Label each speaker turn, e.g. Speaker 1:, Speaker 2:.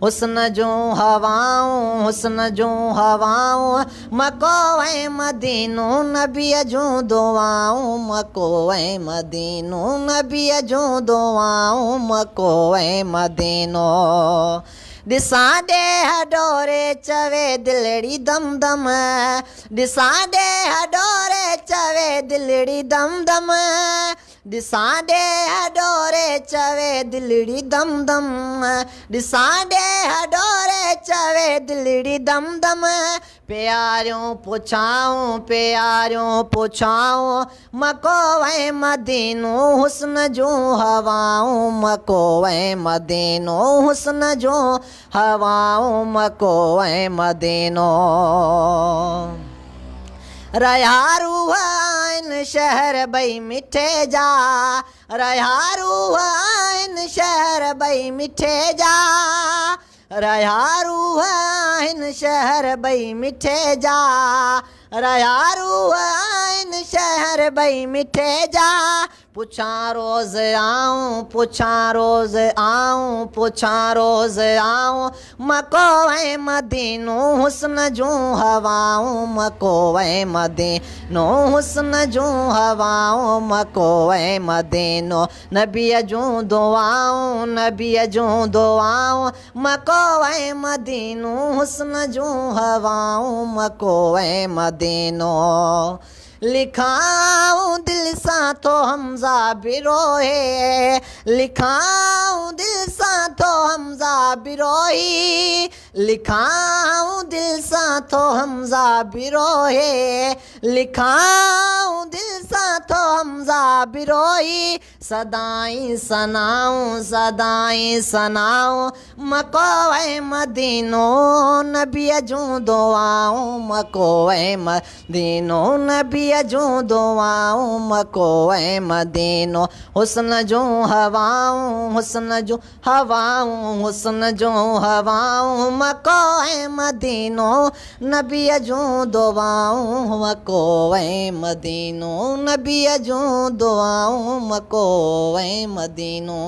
Speaker 1: हुस्न जूं हवाऊं हुस्न जूं हवाऊं मको ऐं मदीनो नबीअ जूं दुआऊं मको ऐं मदीनो नबीअ जूं दुआऊं मको ऐं मदीनो ॾिसां ॾे हडोरे चवे दिलड़ी दम दम ॾिसां ॾे हडोरे चवे दिलड़ी दम दम ॾिसां ॾे हडोरे चवे दिलड़ी दम दम ॾिसां ॾे हडोरे चवे दिलड़ी दम दम प्यारियों पुछाऊं मको ऐं मदीनो हुस्न जूं हवाऊं मको ऐं मदीनो हुस्न जूं हवाऊं मको ऐं मदीनो रहिया रूह आहिनि शहर ॿई मिठे जा रहिया रूह आहिनि शहर ॿई मिठे जा रहिया रूह आहिनि शहर ॿई मिठे जा रहिया रूह आहिनि शहर ॿई मिठे जा पुछां रोज़ आऊं पुछां रोज़ आऊं मको ऐं मदीनो हुस्न जूं हवाऊं मको ऐं मदीनो हुस्न जूं हवाऊं मको ऐं मदीनो नबीअ जूं दुआऊं मको ऐं मदीनो हुस्न जूं हवाऊं मको ऐं मदीनो लिखाऊं दिल सां तो हमज़ा भी रोए लिखाऊं दिल सां तो हमज़ा भी रोई लिखाऊं दिल सां तो हमज़ा भी रोए लिखाऊं दिल सां तो हमज़ा भी रोई सदाई सनाऊं मको ऐं मदीनो नबीअ जूं दुआऊं मको ऐं मदीनो नबीअ जूं दुआऊं मको ऐं मदीनो हुस्न जूं हवाऊं हुस्न जूं हवाऊं मको ऐं मदीनो नबीअ जूं दुआऊं मको ऐं मदीनो नबीअ जूं दुआऊं मको ऐं मदीनो।